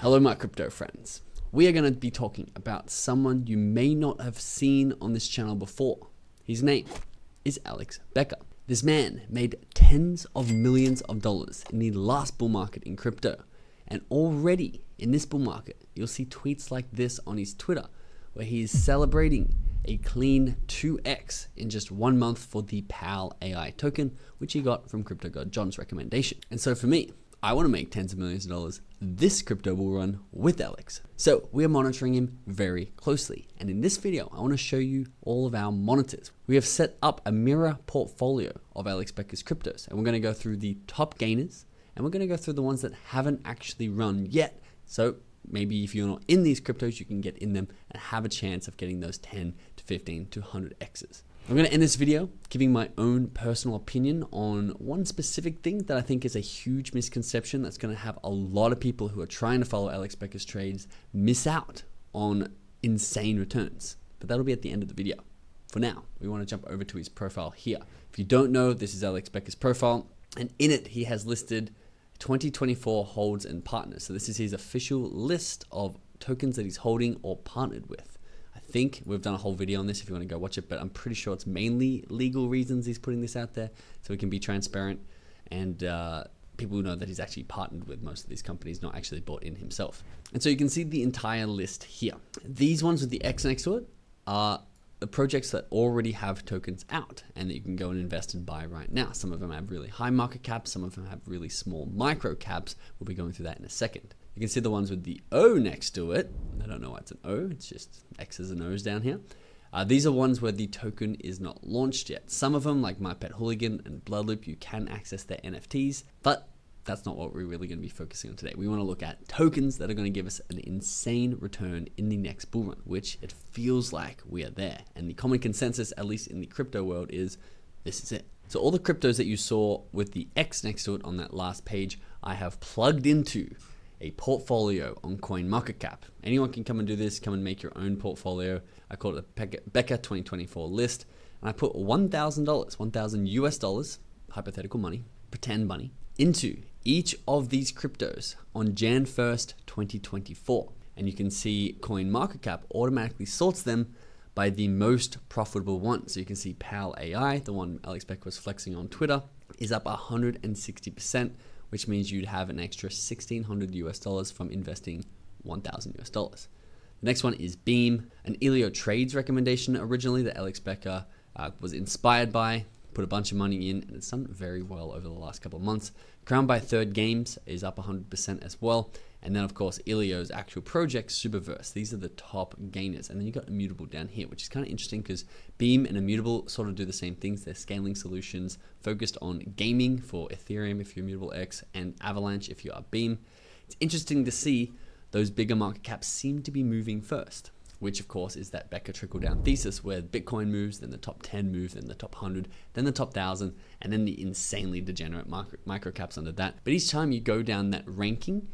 Hello, my crypto friends. We are going to be talking about someone you may not have seen on this channel before. His name is Alex Becker. This man made tens of millions of dollars in the last bull market in crypto. And already in this bull market, you'll see tweets like this on his Twitter, where he is celebrating a clean 2x in just 1 month for the PAL AI token, which he got from Crypto God John's recommendation. And so for me, I want to make tens of millions of dollars this crypto bull run with Alex. So we are monitoring him very closely. And in this video, I want to show you all of our monitors. We have set up a mirror portfolio of Alex Becker's cryptos. And we're going to go through the top gainers and we're going to go through the ones that haven't actually run yet. So maybe if you're not in these cryptos, you can get in them and have a chance of getting those 10 to 15 to 100 X's. I'm going to end this video giving my own personal opinion on one specific thing that I think is a huge misconception that's going to have a lot of people who are trying to follow Alex Becker's trades miss out on insane returns. But that'll be at the end of the video. For now, we want to jump over to his profile here. If you don't know, this is Alex Becker's profile, and in it he has listed 2024 holds and partners. So this is his official list of tokens that he's holding or partnered with. I think we've done a whole video on this if you want to go watch it, but I'm pretty sure it's mainly legal reasons he's putting this out there so he can be transparent and people know that he's actually partnered with most of these companies, not actually bought in himself. And so you can see the entire list here. These ones with the X next to it are the projects that already have tokens out and that you can go and invest and buy right now. Some of them have really high market caps, some of them have really small micro caps. We'll be going through that in a second. You can see the ones with the O next to it. I don't know why it's an O, it's just X's and O's down here. These are ones where the token is not launched yet. Some of them, like My Pet Hooligan and Bloodloop, you can access their NFTs, but that's not what we're really going to be focusing on today. We want to look at tokens that are going to give us an insane return in the next bull run, which it feels like we are there. And the common consensus, at least in the crypto world, is this is it. So all the cryptos that you saw with the X next to it on that last page, I have plugged into a portfolio on CoinMarketCap. Anyone can come and do this, come and make your own portfolio. I call it a Becker 2024 list. And I put $1,000, 1,000 US dollars, hypothetical money, pretend money, into each of these cryptos on Jan 1st, 2024. And you can see CoinMarketCap automatically sorts them by the most profitable one. So you can see PAL AI, the one Alex Becker was flexing on Twitter, is up 160%, which means you'd have an extra 1,600 US dollars from investing 1,000 US dollars. The next one is Beam, an Elio Trades recommendation originally that Alex Becker was inspired by, put a bunch of money in, and it's done very well over the last couple of months. Crowned by Third Games is up 100% as well. And then, of course, Elio's actual project, Superverse. These are the top gainers. And then you've got Immutable down here, which is kind of interesting because Beam and Immutable sort of do the same things. They're scaling solutions focused on gaming for Ethereum if you're Immutable X and Avalanche if you are Beam. It's interesting to see those bigger market caps seem to be moving first, which of course is that Becker trickle-down thesis where Bitcoin moves, then the top 10 move, then the top 100, then the top 1,000, and then the insanely degenerate micro caps under that. But each time you go down that ranking,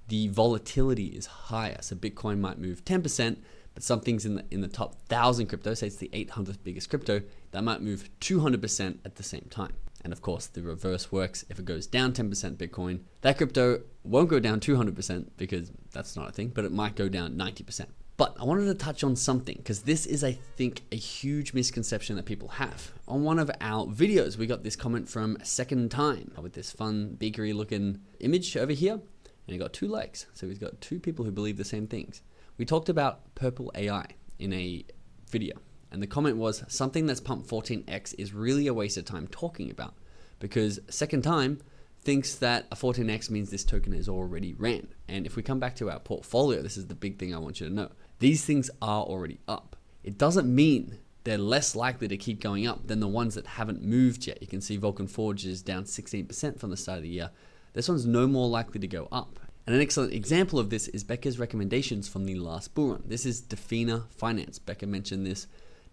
the volatility is higher. So Bitcoin might move 10%, but some things in the top 1,000 crypto, say it's the 800th biggest crypto, that might move 200% at the same time. And of course, the reverse works. If it goes down 10% Bitcoin, that crypto won't go down 200% because that's not a thing, but it might go down 90%. But I wanted to touch on something because this is, I think, a huge misconception that people have. On one of our videos, we got this comment from Second Time with this fun beakery looking image over here. And he got 2 likes. So he's got 2 people who believe the same things. We talked about Purple AI in a video. And the comment was, something that's pumped 14x is really a waste of time talking about. Because Second Time thinks that a 14x means this token is already ran. And if we come back to our portfolio, this is the big thing I want you to know. These things are already up. It doesn't mean they're less likely to keep going up than the ones that haven't moved yet. You can see Vulcan Forge is down 16% from the start of the year. This one's no more likely to go up. And an excellent example of this is Becker's recommendations from the last bull run. This is Definia Finance. Becker mentioned this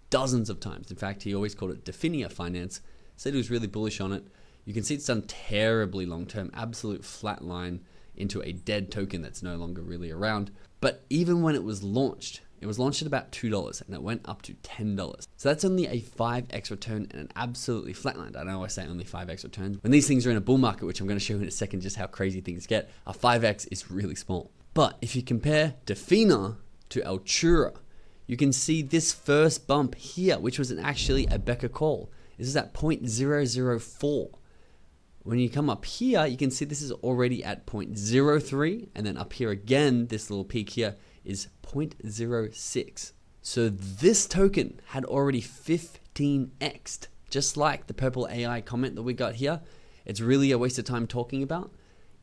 dozens of times. In fact, he always called it Definia Finance, said he was really bullish on it. You can see it's done terribly long-term, absolute flat line into a dead token that's no longer really around. But even when it was launched at about $2 and it went up to $10. So that's only a 5x return and an absolutely flatlined. I know I say only 5x returns. When these things are in a bull market, which I'm going to show you in a second just how crazy things get, a 5x is really small. But if you compare Defina to Altura, you can see this first bump here, which was actually a Becker call. This is at 0.004. When you come up here, you can see this is already at 0.03, and then up here again, this little peak here is 0.06. So this token had already 15x'd, just like the purple AI comment that we got here. It's really a waste of time talking about.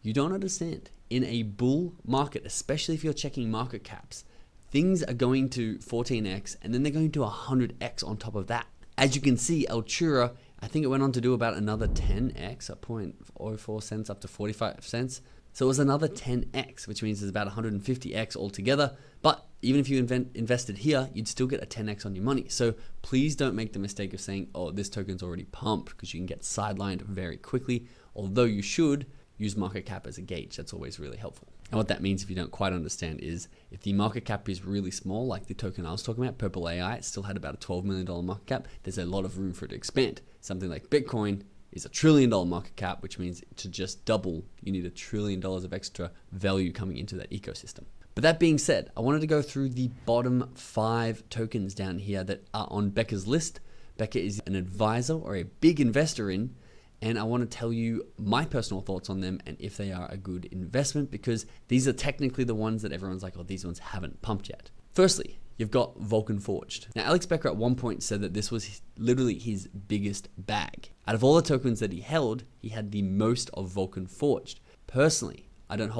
You don't understand. In a bull market, especially if you're checking market caps, things are going to 14x and then they're going to 100x on top of that. As you can see, Altura, I think it went on to do about another 10x at 0.04 cents up to 45 cents. So it was another 10x, which means it's about 150x altogether. But even if you invested here, you'd still get a 10x on your money. So please don't make the mistake of saying, oh, this token's already pumped, because you can get sidelined very quickly. Although you should use market cap as a gauge. That's always really helpful. And what that means, if you don't quite understand, is if the market cap is really small, like the token I was talking about, Purple AI, it still had about a $12 million market cap. There's a lot of room for it to expand. Something like Bitcoin is a $1 trillion market cap, which means to just double, you need $1 trillion of extra value coming into that ecosystem. But that being said, I wanted to go through the bottom 5 tokens down here that are on Becker's list. Becker is an advisor or a big investor in, and I want to tell you my personal thoughts on them and if they are a good investment, because these are technically the ones that everyone's like, oh, these ones haven't pumped yet. Firstly, you've got Vulcan Forged. Now, Alex Becker at one point said that this was literally his biggest bag. Out of all the tokens that he held, he had the most of Vulcan Forged. Personally, I don't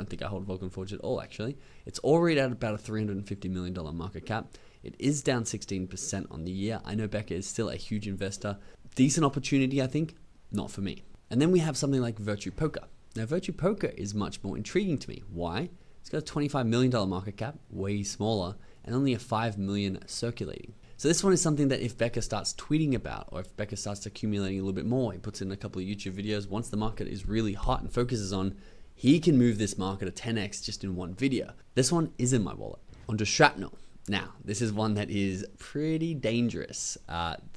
think I hold Vulcan Forged at all, actually. It's already at about a $350 million market cap. It is down 16% on the year. I know Becker is still a huge investor. Decent opportunity, I think. Not for me. And then we have something like Virtue Poker. Now, Virtue Poker is much more intriguing to me. Why? It's got a $25 million market cap, way smaller, and only a 5 million circulating. So this one is something that if Becker starts tweeting about, or if Becker starts accumulating a little bit more, he puts in a couple of YouTube videos, once the market is really hot and focuses on, he can move this market a 10x just in one video. This one is in my wallet. Onto Shrapnel. Now, this is one that is pretty dangerous.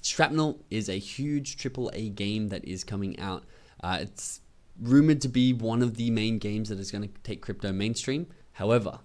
Shrapnel is a huge AAA game that is coming out. It's rumored to be one of the main games that is going to take crypto mainstream. However,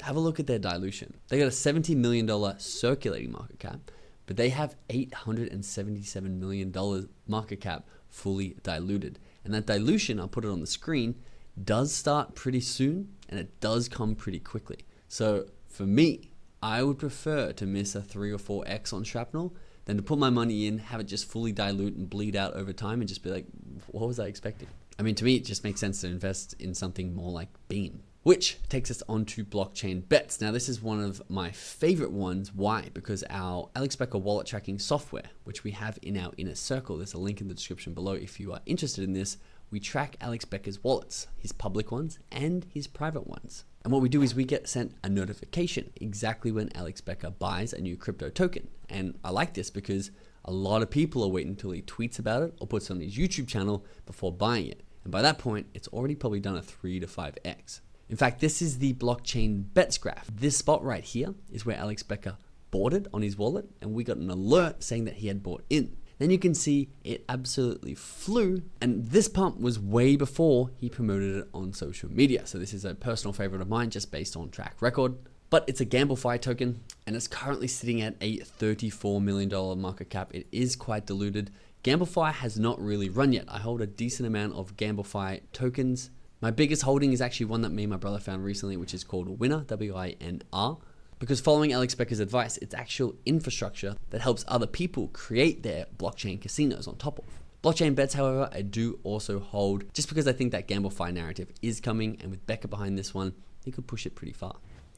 have a look at their dilution. They got a $70 million circulating market cap, but they have $877 million market cap fully diluted. And that dilution, I'll put it on the screen, does start pretty soon and it does come pretty quickly. So for me, I would prefer to miss a 3 or 4x on Shrapnel than to put my money in, have it just fully dilute and bleed out over time and just be like, what was I expecting? I mean, to me, it just makes sense to invest in something more like Beam, which takes us on to blockchain bets. Now, this is one of my favorite ones. Why? Because our Alex Becker wallet tracking software, which we have in our inner circle, there's a link in the description below if you are interested in this. We track Alex Becker's wallets, his public ones and his private ones. And what we do is we get sent a notification exactly when Alex Becker buys a new crypto token. And I like this because a lot of people are waiting until he tweets about it or puts it on his YouTube channel before buying it. And by that point, it's already probably done a 3 to 5x. In fact, this is the blockchain bets graph. This spot right here is where Alex Becker bought it on his wallet, and we got an alert saying that he had bought in. Then you can see it absolutely flew, and this pump was way before he promoted it on social media. So this is a personal favorite of mine just based on track record, but it's a GambleFire token and it's currently sitting at a $34 million market cap. It is quite diluted. GambleFire has not really run yet. I hold a decent amount of GambleFire tokens. My biggest holding is actually one that me and my brother found recently, which is called Winner, W-I-N-R. Because following Alex Becker's advice, it's actual infrastructure that helps other people create their blockchain casinos on top of. Blockchain bets, however, I do also hold just because I think that GambleFire narrative is coming, and with Becker behind this one, he could push it pretty far.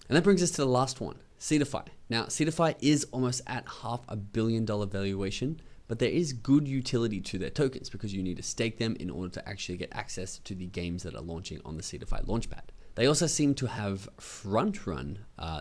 And that brings us to the last one, Cedarfy. Now, Cedarfy is almost at $500 million valuation, but there is good utility to their tokens because you need to stake them in order to actually get access to the games that are launching on the Cedarfy launchpad. They also seem to have front run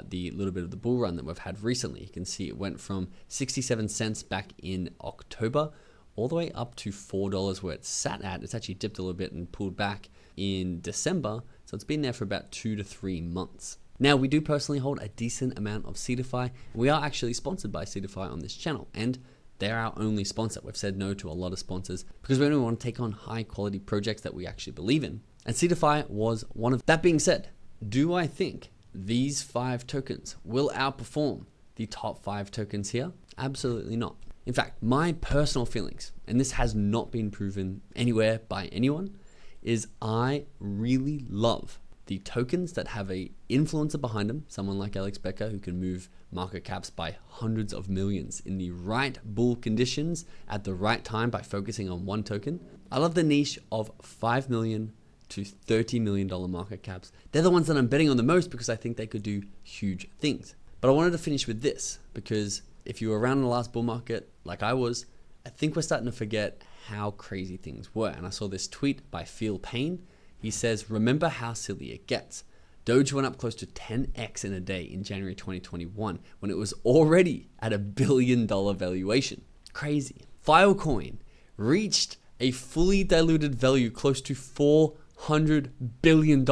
the little bit of the bull run that we've had recently. You can see it went from 67 cents back in October all the way up to $4 where it's sat at. It's actually dipped a little bit and pulled back in December. So it's been there for about 2 to 3 months. Now, we do personally hold a decent amount of Cedarfy. We are actually sponsored by Cedarfy on this channel, and they're our only sponsor. We've said no to a lot of sponsors because we only want to take on high quality projects that we actually believe in. And Cedarfy was one of. That being said, do I think these 5 tokens will outperform the top 5 tokens here? Absolutely not. In fact, my personal feelings, and this has not been proven anywhere by anyone, is I really love the tokens that have a influencer behind them, someone like Alex Becker, who can move market caps by hundreds of millions in the right bull conditions at the right time by focusing on one token. I love the niche of $5 million to $30 million market caps. They're the ones that I'm betting on the most because I think they could do huge things. But I wanted to finish with this because if you were around in the last bull market like I was, I think we're starting to forget how crazy things were. And I saw this tweet by Feel Pain. He says, remember how silly it gets. Doge went up close to 10x in a day in January 2021 when it was already at $1 billion valuation. Crazy. Filecoin reached a fully diluted value close to $400 billion,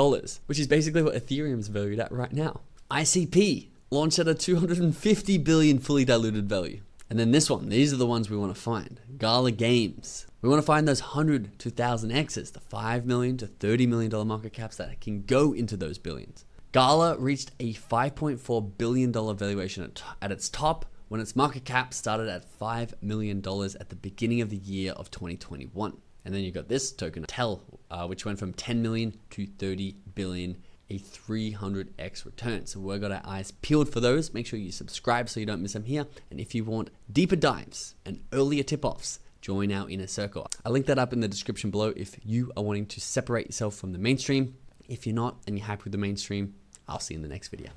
which is basically what Ethereum's valued at right now. ICP launched at a $250 billion fully diluted value. And then this one, these are the ones we want to find. Gala Games. We want to find those 100 to 1,000 X's, the $5 million to $30 million market caps that can go into those billions. Gala reached a $5.4 billion valuation at its top when its market cap started at $5 million at the beginning of the year of 2021. And then you got this token, TEL, which went from 10 million to 30 billion, a 300x return. So we've got our eyes peeled for those. Make sure you subscribe so you don't miss them here. And if you want deeper dives and earlier tip-offs, join our inner circle. I'll link that up in the description below if you are wanting to separate yourself from the mainstream. If you're not and you're happy with the mainstream, I'll see you in the next video.